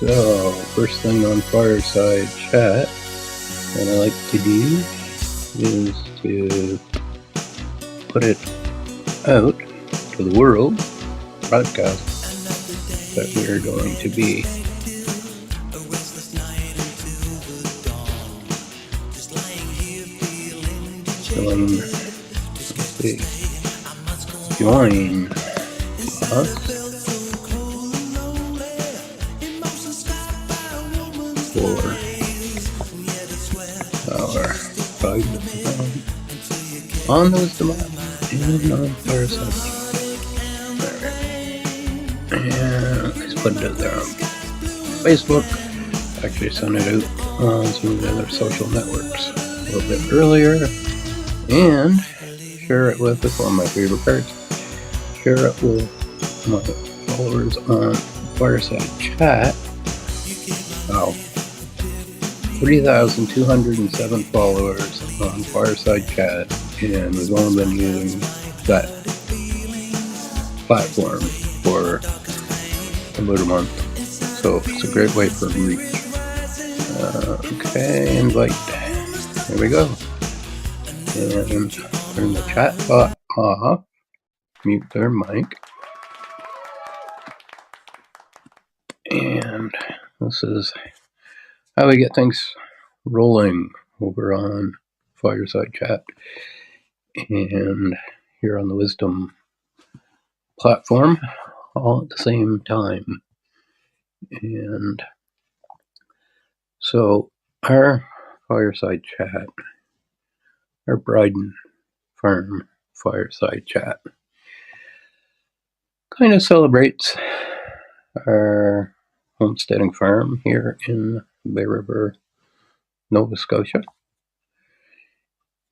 So, first thing on Fireside Chat, what I like to do is to put it out to the world, broadcast, that we are going to be join us for our 5 on the Wisdom app and on Fireside. And let's put it out there on Facebook. Actually sent it out on some of the other social networks a little bit earlier. And share it with one of my favorite parts. Share it with my followers on Fireside Chat. Wow. 3,207 followers on Fireside Chat, and we've only been using that platform for about a month. So it's a great way for reach. Okay, invite. There we go. And turn the chat bot off. Mute their mic. And this is how we get things rolling over on Fireside Chat and here on the Wisdom platform all at the same time. And so our Fireside Chat, our Briden Farm Fireside Chat, kind of celebrates our homesteading farm here in Bay River, Nova Scotia.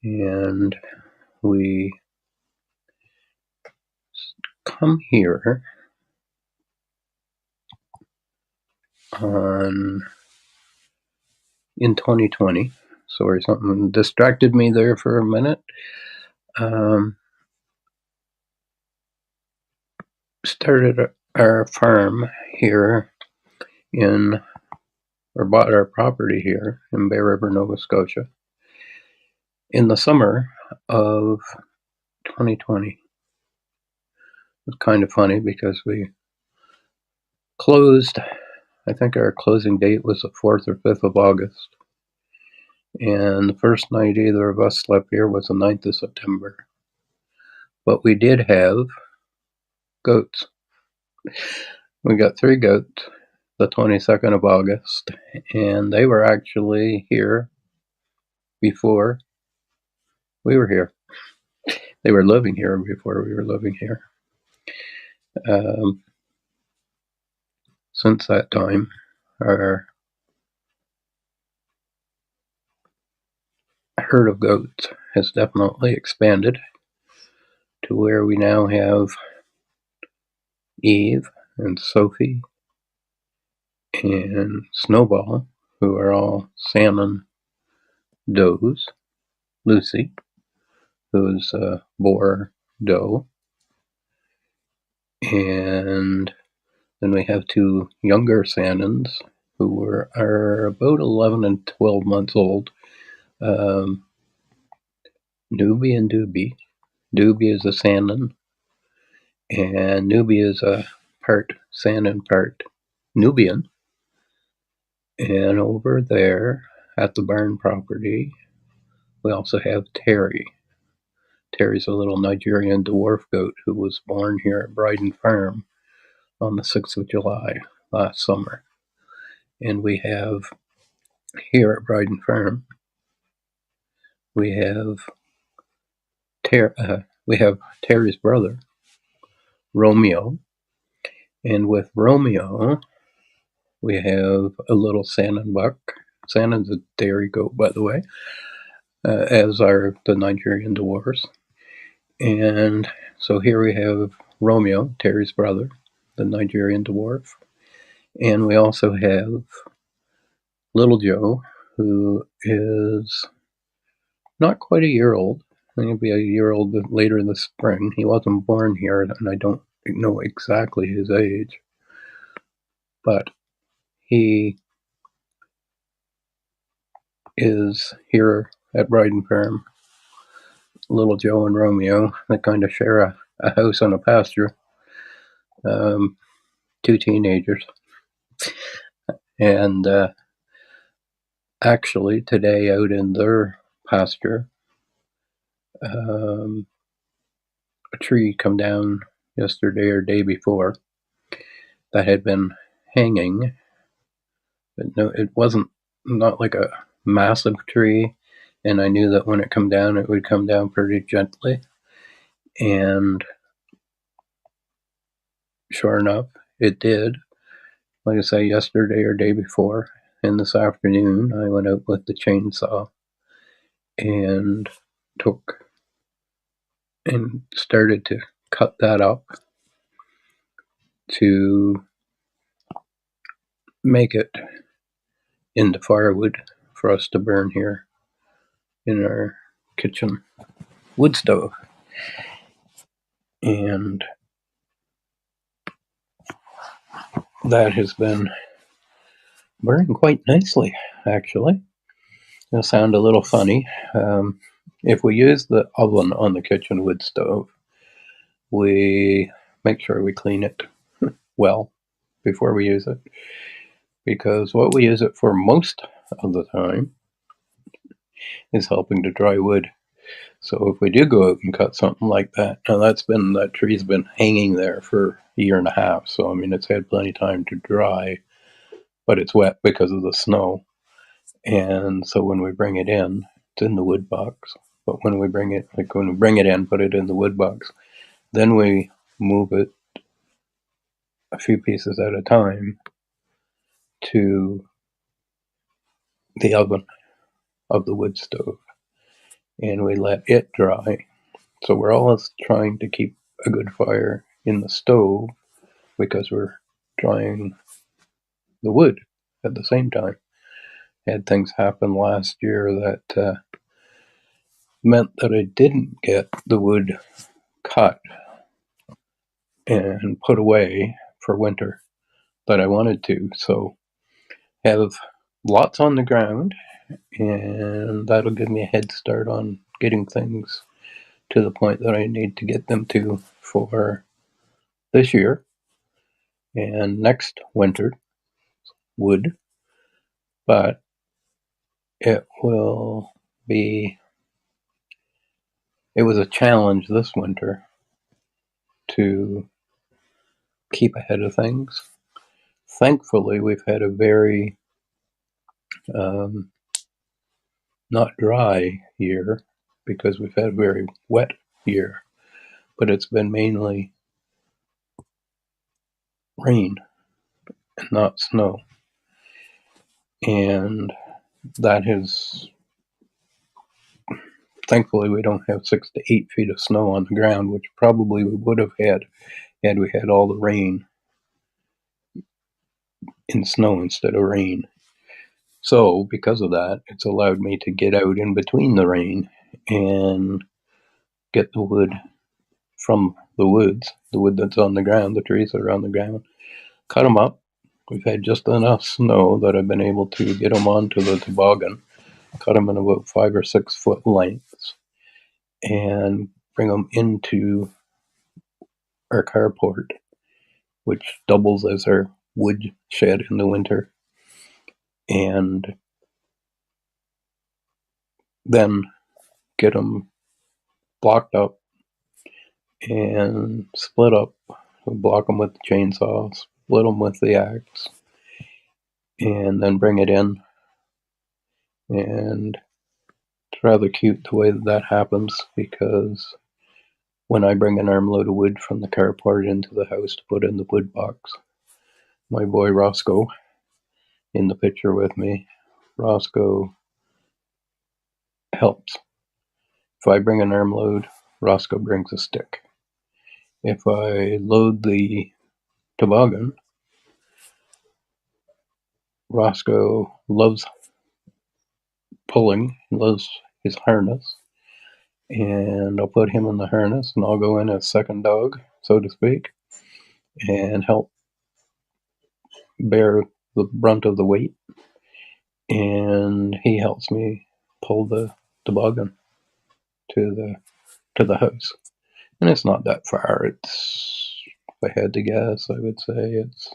And we come here in 2020. Sorry, something distracted me there for a minute. Started our farm here bought our property here in Bay River, Nova Scotia in the summer of 2020. It was kind of funny because we closed, I think our closing date was the 4th or 5th of August. And the first night either of us slept here was the 9th of September. But we did have goats. We got 3 goats the 22nd of August, and they were actually here before we were here. They were living here before we were living here. Since that time, our herd of goats has definitely expanded to where we now have Eve and Sophie and Snowball, who are all salmon does. Lucy, who's a boar doe. And then we have 2 younger salmons who are about 11 and 12 months old. Newbie and Doobie. Doobie is a salmon, and Newbie is a part salmon, part Nubian. And over there at the barn property, we also have Terry. Terry's a little Nigerian dwarf goat who was born here at Briden Farm on the 6th of July last summer. And we have here at Briden Farm, we have Terry's brother, Romeo. And with Romeo, we have a little Sandon buck. Sandon's a dairy goat, by the way, as are the Nigerian dwarfs. And so here we have Romeo, Terry's brother, the Nigerian dwarf. And we also have Little Joe, who is not quite a year old. I think he'll be a year old later this spring. He wasn't born here, and I don't know exactly his age. But he is here at Briden Farm. Little Joe and Romeo, they kind of share a house and a pasture. Two teenagers. And actually, today out in their pasture, a tree come down yesterday or day before that had been hanging. But no, it wasn't not like a massive tree, and I knew that when it come down, it would come down pretty gently. And sure enough, it did. Like I say, yesterday or day before, and this afternoon, I went out with the chainsaw and took and started to cut that up to make it into firewood for us to burn here in our kitchen wood stove. And that has been burning quite nicely, actually. It'll sound a little funny. If we use the oven on the kitchen wood stove, we make sure we clean it well before we use it, because what we use it for most of the time is helping to dry wood. So if we do go out and cut something like that, now that tree's been hanging there for a year and a half, so I mean it's had plenty of time to dry, but it's wet because of the snow. And so when we bring it in, it's in the wood box. But when we bring it in, put it in the wood box, then we move it a few pieces at a time to the oven of the wood stove, and we let it dry. So we're always trying to keep a good fire in the stove because we're drying the wood at the same time. Had things happen last year that meant that I didn't get the wood cut and put away for winter that I wanted to. So have lots on the ground, and that'll give me a head start on getting things to the point that I need to get them to for this year and next winter wood. But it will be, it was a challenge this winter to keep ahead of things. Thankfully, we've had a very not dry year because we've had a very wet year, but it's been mainly rain and not snow. And that has, thankfully, we don't have 6 to 8 feet of snow on the ground, which probably we would have had we had all the rain in snow instead of rain. So, because of that, it's allowed me to get out in between the rain and get the wood from the woods, the wood that's on the ground, the trees that are on the ground, cut them up. We've had just enough snow that I've been able to get them onto the toboggan, cut them in about 5 or 6 foot lengths, and bring them into our carport, which doubles as our wood shed in the winter. And then get them blocked up and split up. Block them with the chainsaw, split them with the axe, and then bring it in. And it's rather cute the way that happens, because when I bring an armload of wood from the carport into the house to put in the wood box, my boy Roscoe, in the picture with me, Roscoe helps. If I bring an armload, Roscoe brings a stick. If I load the toboggan, Roscoe loves pulling, loves his harness, and I'll put him in the harness and I'll go in as second dog, so to speak, and help bear the brunt of the weight, and he helps me pull the toboggan to the house. And it's not that far. It's, if I had to guess, I would say it's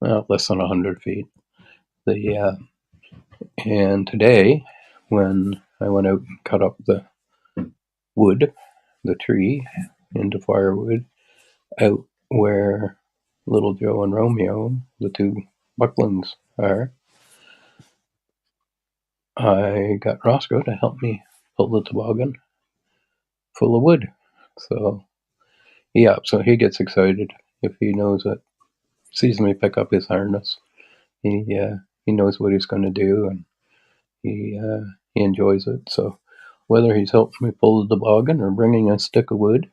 less than 100 feet. And today, when I went out and cut up the wood, the tree, into firewood, out where Little Joe and Romeo, the two bucklings, are, I got Roscoe to help me pull the toboggan full of wood. So, yeah, so he gets excited if he knows that, sees me pick up his harness. He knows what he's going to do, and he enjoys it. So, whether he's helping me pull the toboggan or bringing a stick of wood,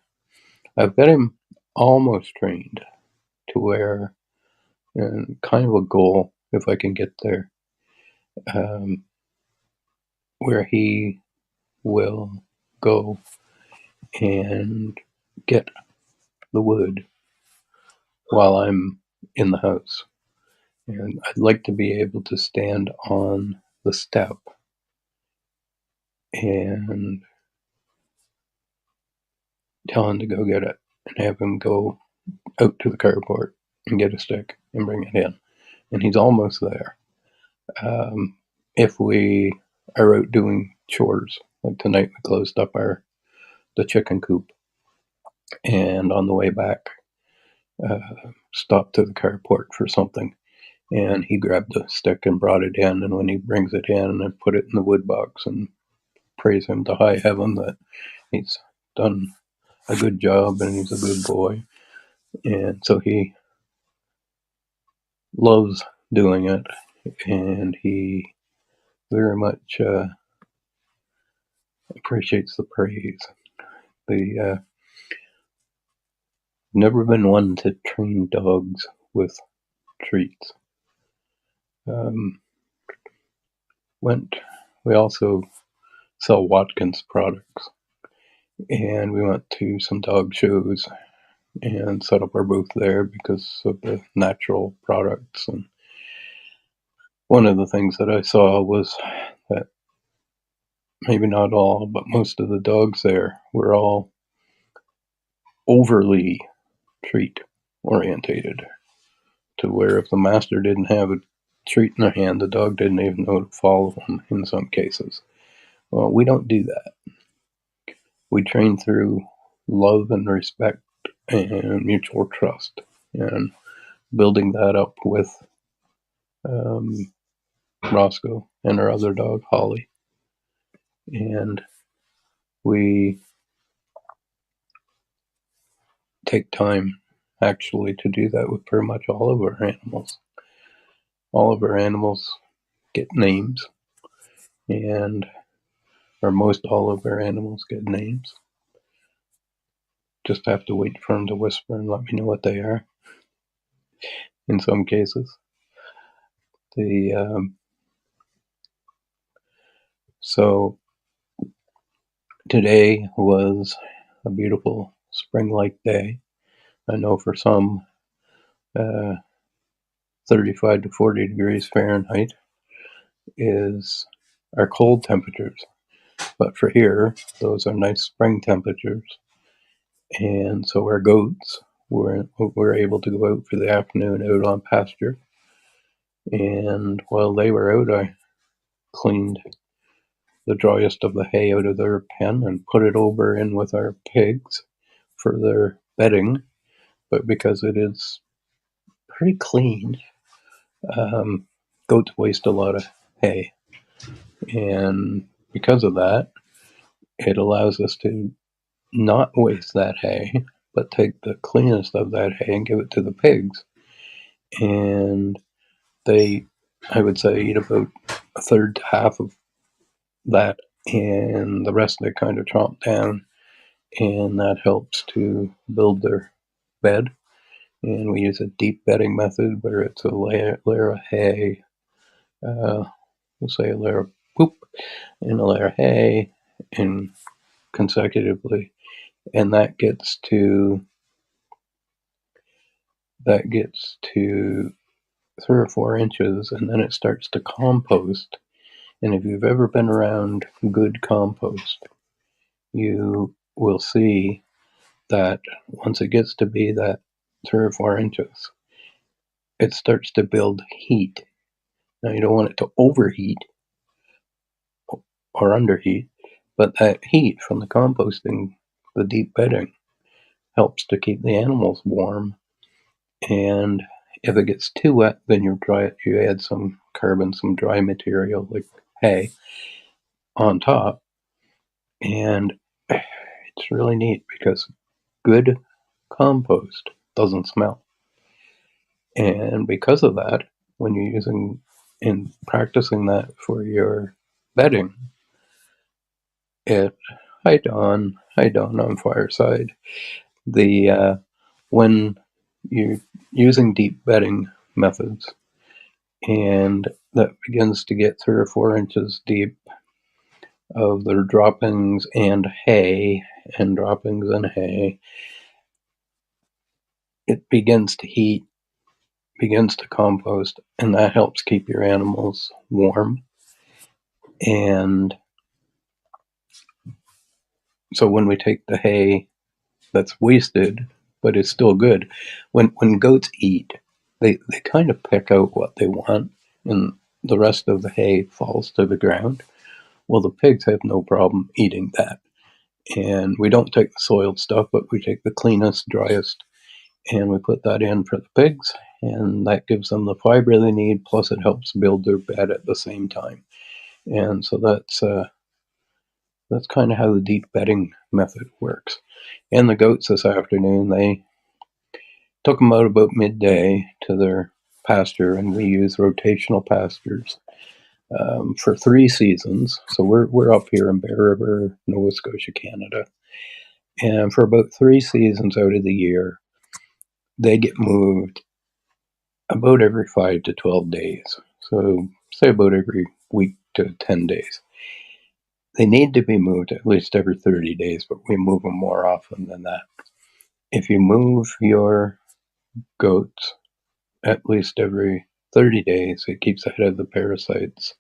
I've got him almost trained to where, and kind of a goal, if I can get there, um, where he will go and get the wood while I'm in the house. And I'd like to be able to stand on the step and tell him to go get it, and have him go out to the carport and get a stick and bring it in. And he's almost there. If we are out doing chores, like tonight we closed up the chicken coop, and on the way back, stopped to the carport for something, and he grabbed the stick and brought it in, and when he brings it in, I put it in the wood box and praise him to high heaven that he's done a good job and he's a good boy. And so he loves doing it, and he very much appreciates the praise. The never been one to train dogs with treats. We also sell Watkins products, and we went to some dog shows and set up our booth there because of the natural products. And one of the things that I saw was that maybe not all, but most of the dogs there were all overly treat orientated, to where if the master didn't have a treat in their hand, the dog didn't even know to follow them in some cases. Well, we don't do that. We train through love and respect and mutual trust, and building that up with Roscoe and our other dog, Holly. And we take time actually to do that with pretty much all of our animals. All of our animals get names, and or most all of our animals get names. Just have to wait for them to whisper and let me know what they are. In some cases, so today was a beautiful spring-like day. I know for some, 35 to 40 degrees Fahrenheit is our cold temperatures, but for here, those are nice spring temperatures. And so our goats were able to go out for the afternoon out on pasture. And while they were out, I cleaned the driest of the hay out of their pen and put it over in with our pigs for their bedding. But because it is pretty clean, goats waste a lot of hay. And because of that, it allows us to not waste that hay, but take the cleanest of that hay and give it to the pigs. And they, I would say, eat about a third to half of that, and the rest they kind of chomp down, and that helps to build their bed. And we use a deep bedding method where it's a layer of hay, we'll say a layer of poop and a layer of hay, and consecutively, and that gets to 3 or 4 inches, and then it starts to compost. And if you've ever been around good compost, you will see that once it gets to be that 3 or 4 inches, it starts to build heat. Now, you don't want it to overheat or underheat, but that heat from the composting, the deep bedding, helps to keep the animals warm. And if it gets too wet, then you add some carbon, some dry material like hay on top. And it's really neat because good compost doesn't smell. And because of that, when you're using and practicing that for your bedding, hi Don, on Fireside. When you're using deep bedding methods, and that begins to get 3 or 4 inches deep of their droppings and hay, it begins to heat, begins to compost, and that helps keep your animals warm. And so when we take the hay that's wasted, but is still good, when goats eat, they kind of pick out what they want, and the rest of the hay falls to the ground. Well, the pigs have no problem eating that. And we don't take the soiled stuff, but we take the cleanest, driest, and we put that in for the pigs, and that gives them the fiber they need, plus it helps build their bed at the same time. And so that's kind of how the deep bedding method works. And the goats this afternoon, they took them out about midday to their pasture, and we use rotational pastures for 3 seasons. So we're up here in Bear River, Nova Scotia, Canada. And for about 3 seasons out of the year, they get moved about every 5 to 12 days. So say about every week to 10 days. They need to be moved at least every 30 days, but we move them more often than that. If you move your goats at least every 30 days, it keeps ahead of the parasites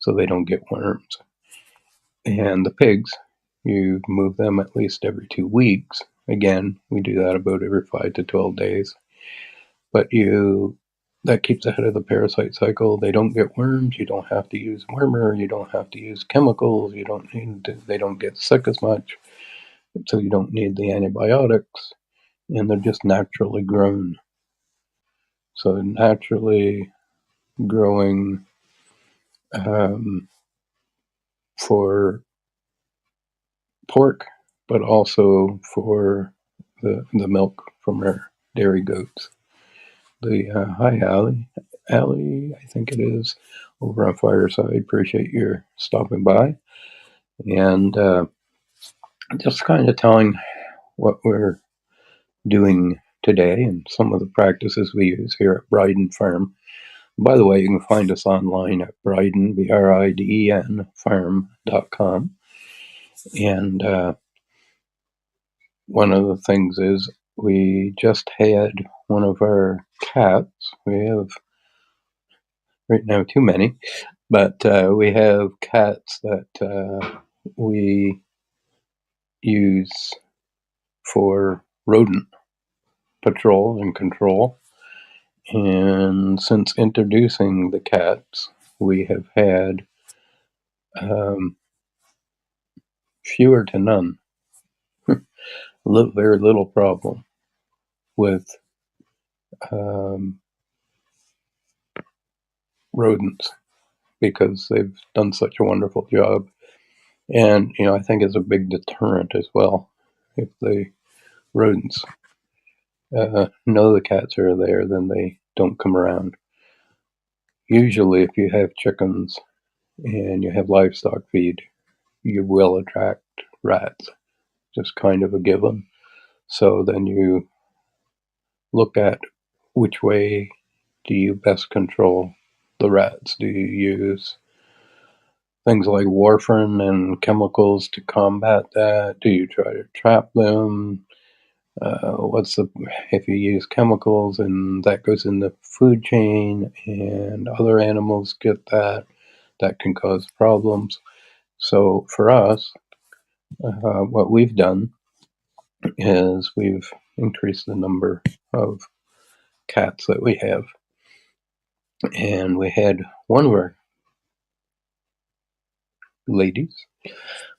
so they don't get worms. And the pigs, you move them at least every 2 weeks. Again, we do that about every 5 to 12 days. But that keeps ahead of the parasite cycle. They don't get worms. You don't have to use wormer. You don't have to use chemicals. They don't get sick as much. So you don't need the antibiotics. And they're just naturally grown. So naturally growing for pork, but also for the milk from our dairy goats. Hi, Allie, I think it is, over on Fireside. Appreciate your stopping by. And just kind of telling what we're doing today and some of the practices we use here at Briden Farm. By the way, you can find us online at Briden, Briden, farm.com. And one of the things is we just had one of our cats. We have right now too many, but we have cats that we use for rodent patrol and control. And since introducing the cats, we have had fewer to none, very little problem with rodents because they've done such a wonderful job. And, I think it's a big deterrent as well. If the rodents know the cats are there, then they don't come around. Usually, if you have chickens and you have livestock feed, you will attract rats, just kind of a given. So then you look at which way do you best control the rats. Do you use things like warfarin and chemicals to combat that? Do you try to trap them? if you use chemicals and that goes in the food chain and other animals get that can cause problems. So for us, what we've done is we've increased the number of cats that we have. And we had one of our ladies,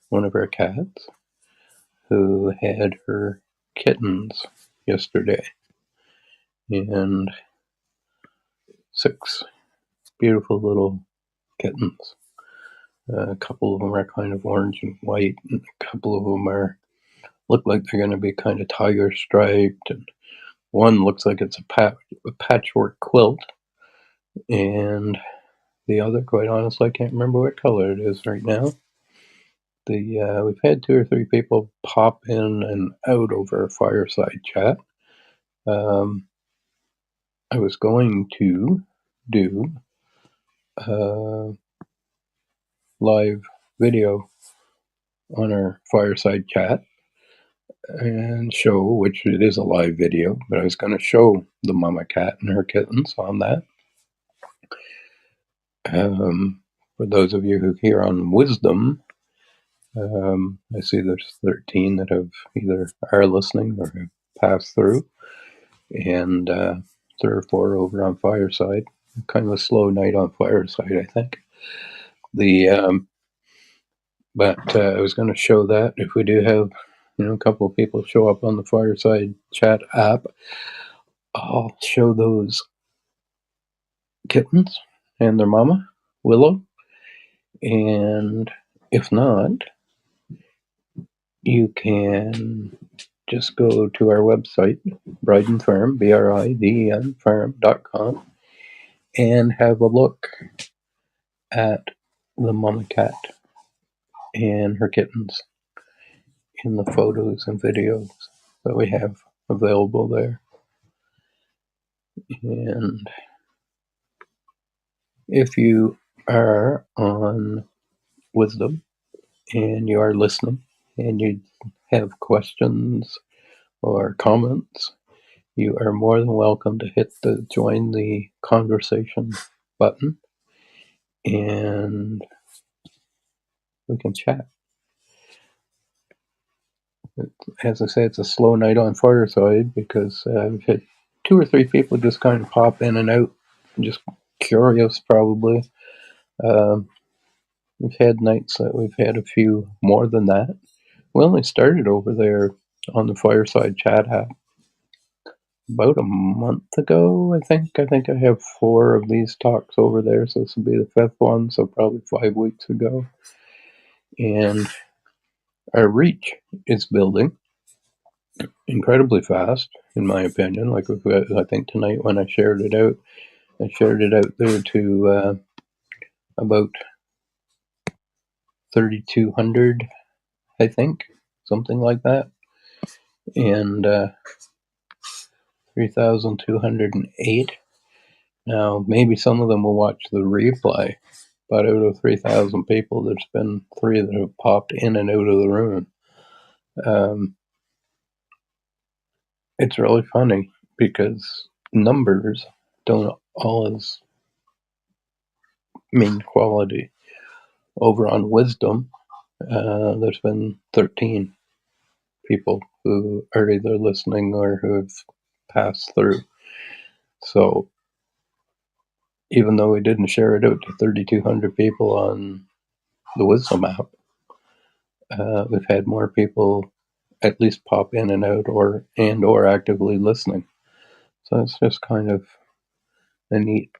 one of our cats, who had her kittens yesterday. And 6 beautiful little kittens. A couple of them are kind of orange and white, and a couple of them look like they're going to be kind of tiger striped, and one looks like it's a patchwork quilt, and the other, quite honestly, I can't remember what color it is right now. We've had 2 or 3 people pop in and out over a Fireside chat. I was going to do a live video on our Fireside chat and show, which it is a live video, but I was going to show the mama cat and her kittens on that. For those of you who hear on Wisdom, I see there's 13 that have either are listening or have passed through, and 3 or 4 over on Fireside. Kind of a slow night on Fireside, I think. But I was going to show that if we do have, a couple of people show up on the Fireside chat app, I'll show those kittens and their mama, Willow. And if not, you can just go to our website, Briden Farm, BRIDEN farm.com, and have a look at the mama cat and her kittens in the photos and videos that we have available there. And if you are on Wisdom and you are listening and you have questions or comments, you are more than welcome to hit the join the conversation button and we can chat. As I say, it's a slow night on Fireside because we've had 2 or 3 people just kind of pop in and out, just curious probably. We've had nights that we've had a few more than that. We only started over there on the Fireside chat app about a month ago, I think. I think I have 4 of these talks over there, so this will be the 5th one, so probably 5 weeks ago. And our reach is building incredibly fast, in my opinion. Like I think tonight when I shared it out there to about 3,200, I think, something like that. And 3,208. Now, maybe some of them will watch the replay, but out of 3,000 people, there's been 3 that have popped in and out of the room. It's really funny because numbers don't always mean quality. Over on Wisdom, there's been 13 people who are either listening or who have passed through. So even though we didn't share it out to 3,200 people on the Wisdom app, we've had more people at least pop in and out or actively listening. So it's just kind of a neat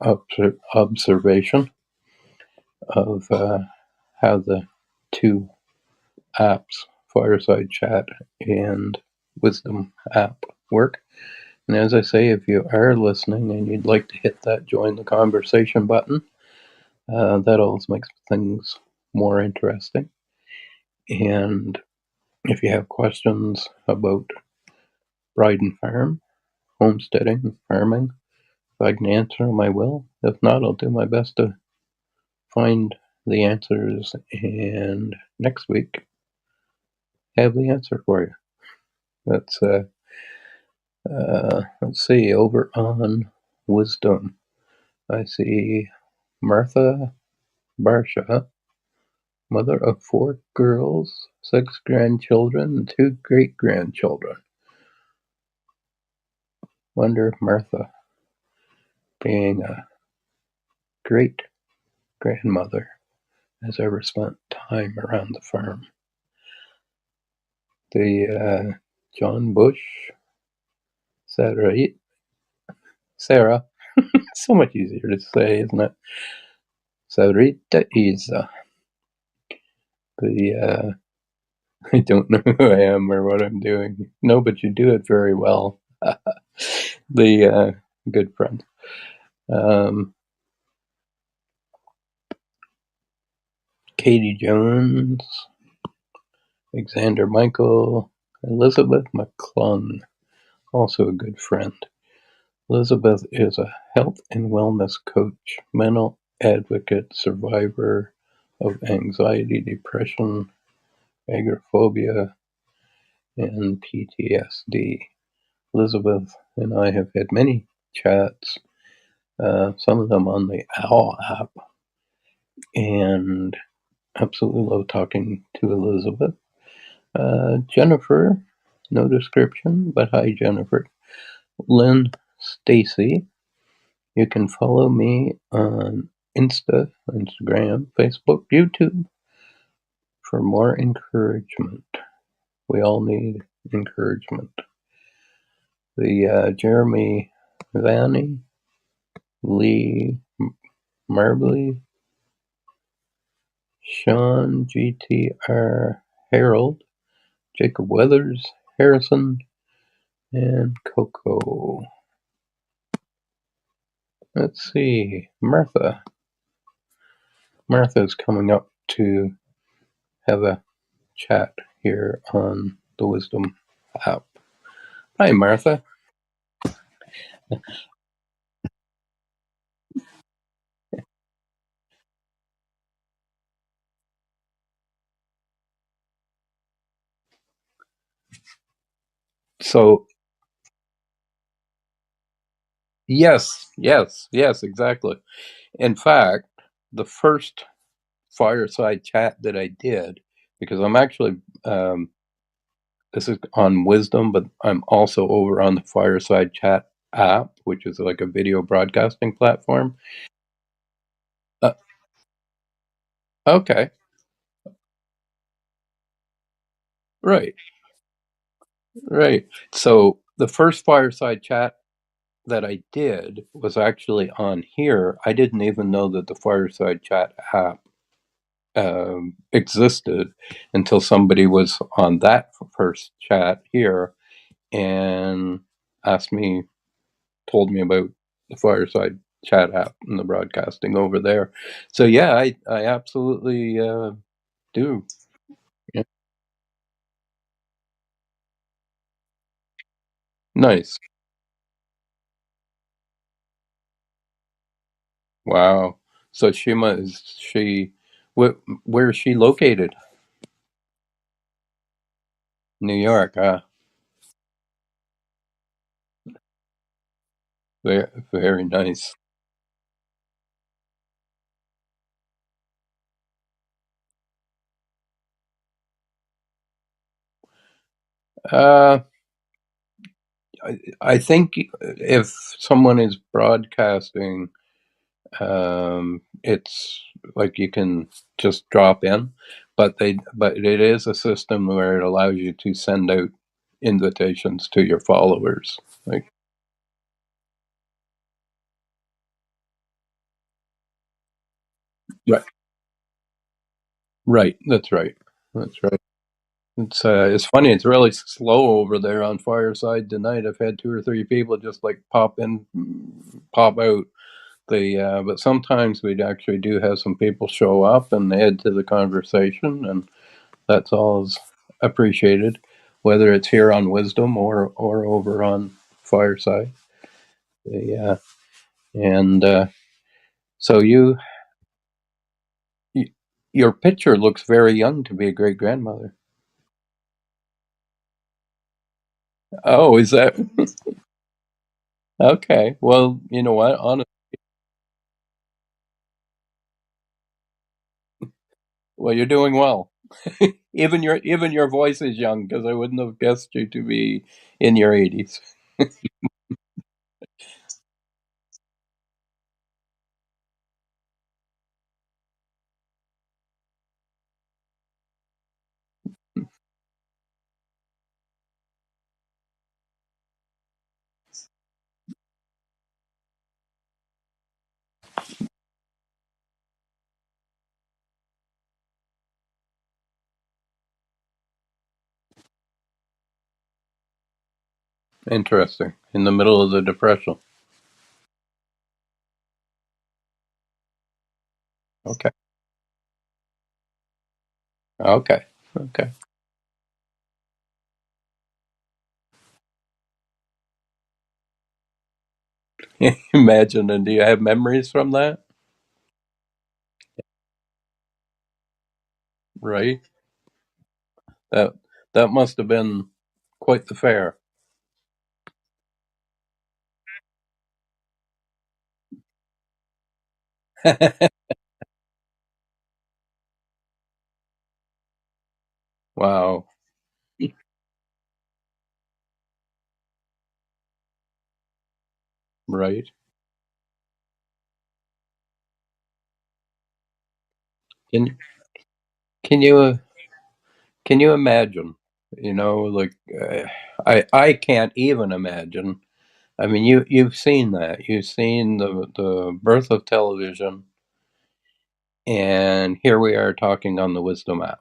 observation of how the 2 apps, Fireside Chat and Wisdom app, work. And as I say, if you are listening and you'd like to hit that join the conversation button, that always makes things more interesting. And if you have questions about Briden Farm, homesteading, farming, if I can answer them, I will. If not, I'll do my best to find the answers and next week have the answer for you. That's Let's see, over on wisdom, I see Martha Barsha, mother of 4 girls, 6 grandchildren, and 2 great-grandchildren. Wonder if Martha, being a great-grandmother, has ever spent time around the farm. The John Bush, Sarah, so much easier to say, isn't it? Sarita Isa. The I don't know who I am or what I'm doing. No, but you do it very well. The good friend. Katie Jones, Alexander Michael, Elizabeth McClung, also a good friend. Elizabeth is a health and wellness coach, mental advocate, survivor of anxiety, depression, agoraphobia, and PTSD. Elizabeth and I have had many chats, some of them on the OWL app, and absolutely love talking to Elizabeth. Jennifer, no description, but hi, Jennifer. Lynn Stacy, you can follow me on Instagram, Facebook, YouTube for more encouragement. We all need encouragement. The Jeremy Vanny, Lee Marbley, Sean GTR Harold, Jacob Weathers, Harrison, and Coco. Let's see, Martha. Martha's coming up to have a chat here on the Wisdom app. Hi, Martha. So, yes, exactly. In fact, the first Fireside chat that I did, because I'm actually, this is on Wisdom, but I'm also over on the Fireside chat app, which is like a video broadcasting platform. Uh, okay, right, right. So the first Fireside chat that I did was actually on here. I didn't even know that the Fireside chat app existed until somebody was on that first chat here and asked me, told me about the Fireside chat app and the broadcasting over there. So yeah, I absolutely do. Yeah. Nice. Wow. So where is she located? New York. Very, very nice. Uh, I think if someone is broadcasting, it's like you can just drop in, but it is a system where it allows you to send out invitations to your followers. Like right, right. That's right. That's right. It's funny. It's really slow over there on Fireside tonight. I've had 2 or 3 people just like pop in, pop out. But sometimes we actually do have some people show up and add to the conversation, and that's always appreciated, whether it's here on Wisdom or over on Fireside. Yeah, and so you, your picture looks very young to be a great grandmother. Oh, is that? Okay. Well, you know what? Well, you're doing well. Even your voice is young because I wouldn't have guessed you to be in your 80s. Interesting. In the middle of the depression. Okay. Okay. Okay. Imagine. And do you have memories from that? Right. That that must have been quite the fair. Wow. Right. Can can you can you imagine? Like I can't even imagine. I mean, you've seen that. You've seen the birth of television, and here we are talking on the Wisdom app.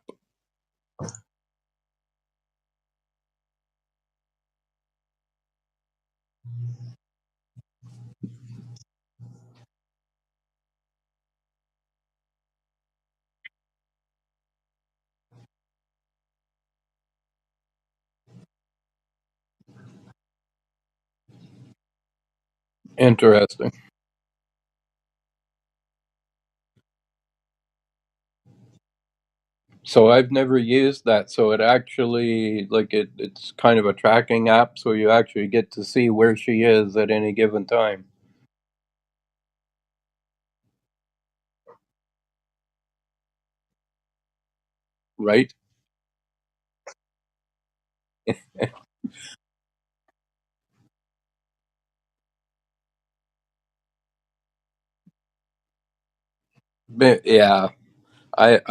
Interesting. So I've never used that. So it actually it's kind of a tracking app, so you actually get to see where she is at any given time. Right? But yeah, I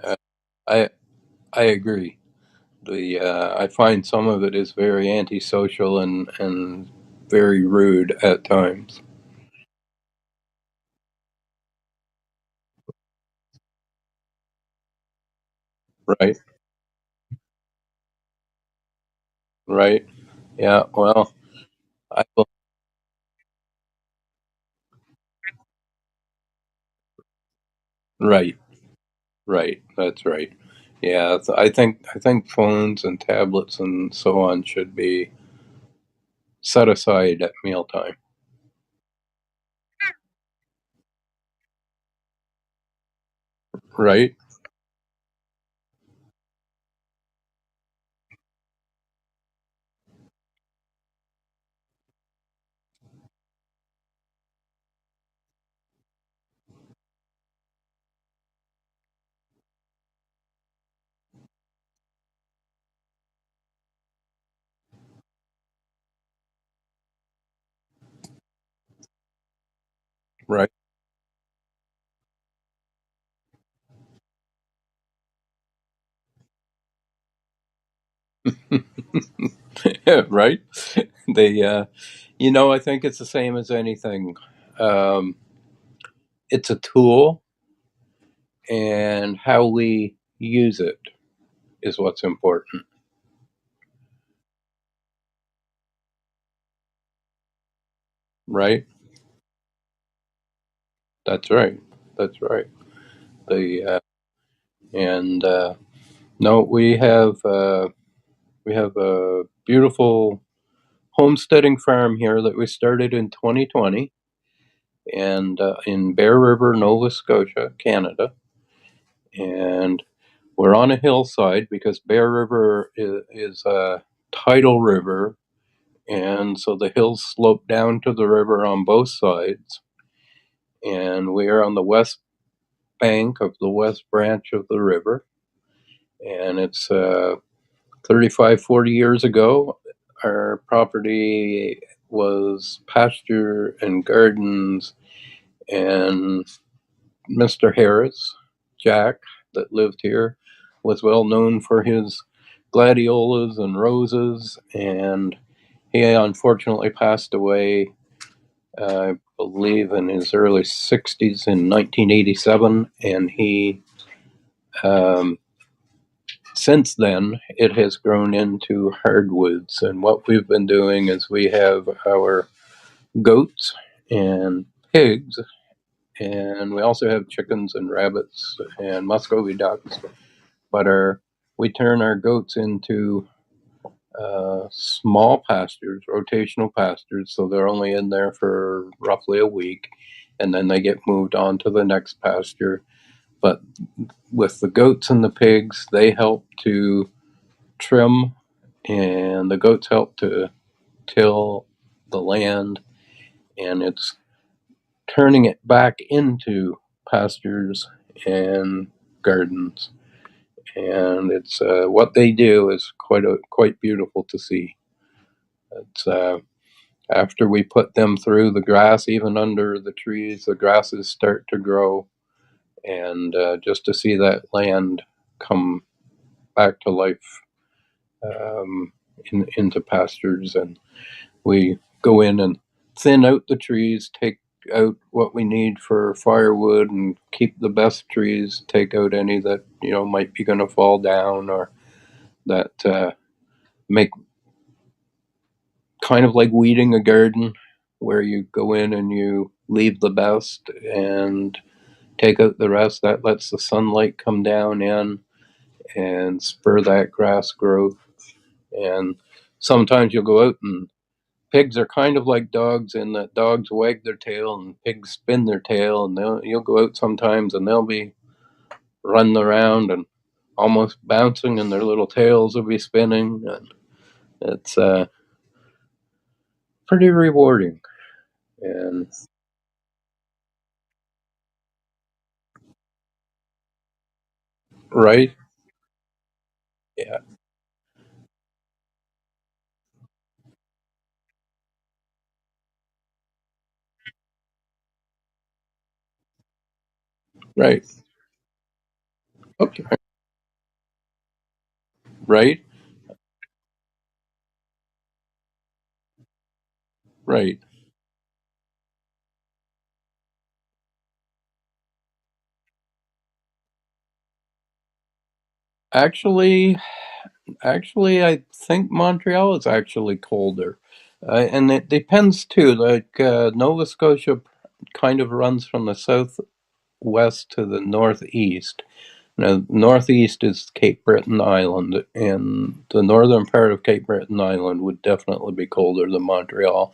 uh, I I agree. The I find some of it is very antisocial and very rude at times. Right? Right? Yeah. Well, I right. Right. That's right. Yeah. I think phones and tablets and so on should be set aside at mealtime. Right? Right. Right. They, I think it's the same as anything. Um, it's a tool, and how we use it is what's important. Right. That's right. That's right. The and no, we have a beautiful homesteading farm here that we started in 2020, and in Bear River, Nova Scotia, Canada, and We're on a hillside because Bear River is a tidal river, and so the hills slope down to the river on both sides. And we are on the west bank of the west branch of the river. And it's 35, 40 years ago, our property was pasture and gardens, and Mr. Harris, Jack, that lived here, was well known for his gladiolas and roses, and he unfortunately passed away, I believe, in his early 60s in 1987, and he um, since then, it has grown into hardwoods. And what we've been doing is we have our goats and pigs, and we also have chickens and rabbits and Muscovy ducks. But we turn our goats into small pastures, rotational pastures, so they're only in there for roughly a week, and then they get moved on to the next pasture. But with the goats and the pigs, they help to trim, and the goats help to till the land, and it's turning it back into pastures and gardens. And it's what they do is quite beautiful to see. It's after we put them through the grass, even under the trees, the grasses start to grow, and just to see that land come back to life, um, into pastures. And we go in and thin out the trees, take out what we need for firewood, and keep the best trees, take out any that might be going to fall down, or that make kind of like weeding a garden, where you go in and you leave the best and take out the rest. That lets the sunlight come down in and spur that grass growth. And sometimes you'll go out, and pigs are kind of like dogs in that dogs wag their tail and pigs spin their tail, and you'll go out sometimes and they'll be running around and almost bouncing, and their little tails will be spinning, and it's pretty rewarding. And right, yeah, right, okay, right, right. Actually, I think Montreal is actually colder, and it depends too. Like Nova Scotia kind of runs from the southwest to the northeast. Now, northeast is Cape Breton Island, and the northern part of Cape Breton Island would definitely be colder than Montreal.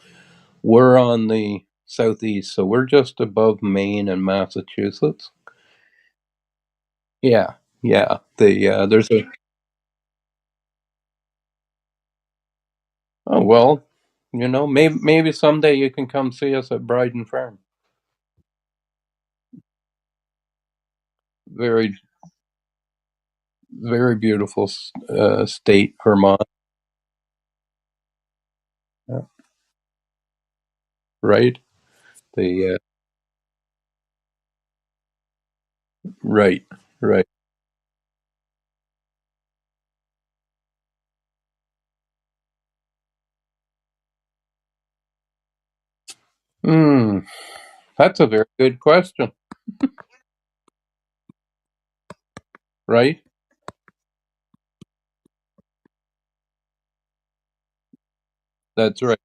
We're on the southeast, so we're just above Maine and Massachusetts. Yeah, yeah. There's a oh well, maybe someday you can come see us at Briden Farm. Very very beautiful state, Vermont. Yeah, right. The right, right. Hmm, that's a very good question. Right, that's right,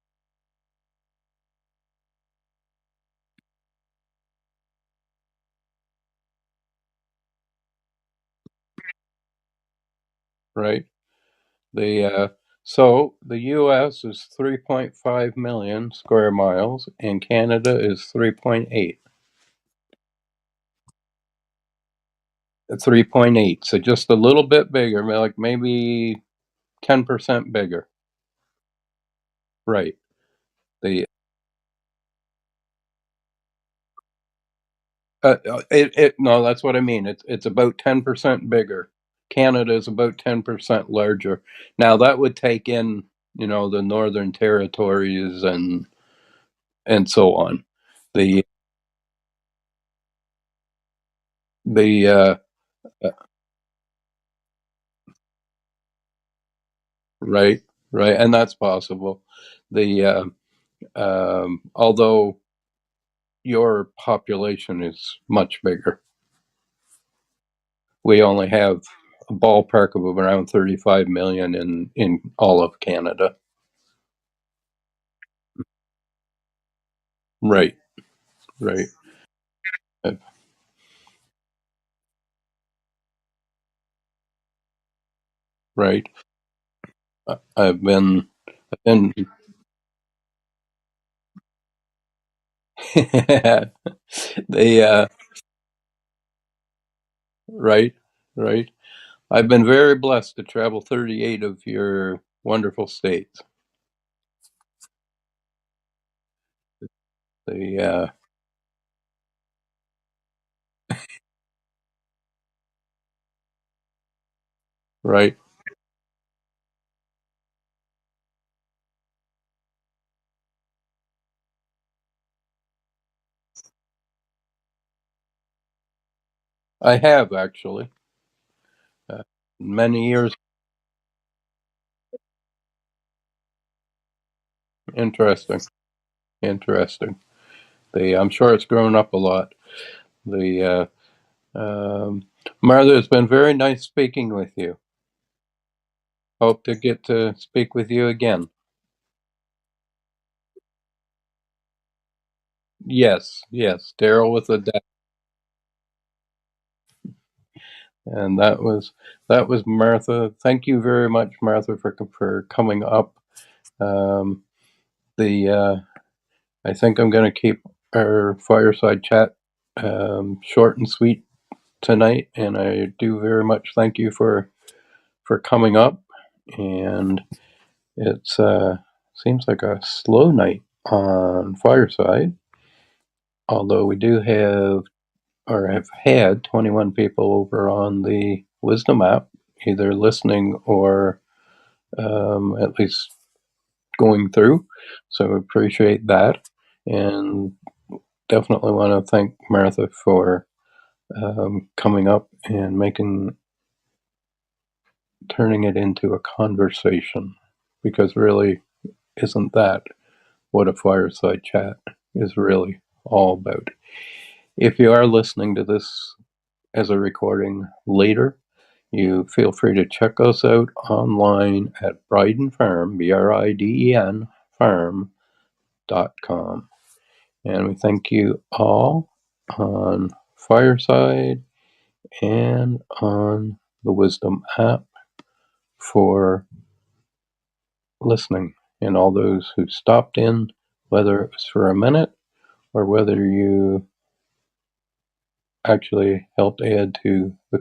right. The so the U.S. is 3.5 million square miles, and Canada is 3.8. 3.8, so just a little bit bigger, like maybe 10% bigger. Right. The no, that's what I mean. It's about 10% bigger. Canada is about 10% larger. Now that would take in, the Northern Territories and so on. The the right, right, and that's possible. The although your population is much bigger, we only have a ballpark of around 35 million in all of Canada. Right, right, uh, right. I've been they right, right. I've been very blessed to travel 38 of your wonderful states. The right. I have actually uh, many years. Interesting, interesting. I'm sure it's grown up a lot. The Martha, it's been very nice speaking with you. Hope to get to speak with you again. Yes, yes, Daryl with a dash, and that was Martha. Thank you very much, Martha, for coming up. Um, the I think I'm going to keep our fireside chat short and sweet tonight, and I do very much thank you for coming up. And it's seems like a slow night on Fireside, although we do have or have had 21 people over on the Wisdom app, either listening or at least going through. So appreciate that, and definitely want to thank Martha for coming up and turning it into a conversation, because really, isn't that what a fireside chat is really all about? If you are listening to this as a recording later, you feel free to check us out online at Briden Farm, Briden Farm.com. And we thank you all on Fireside and on the Wisdom app for listening, and all those who stopped in, whether it was for a minute or whether you actually helped add to the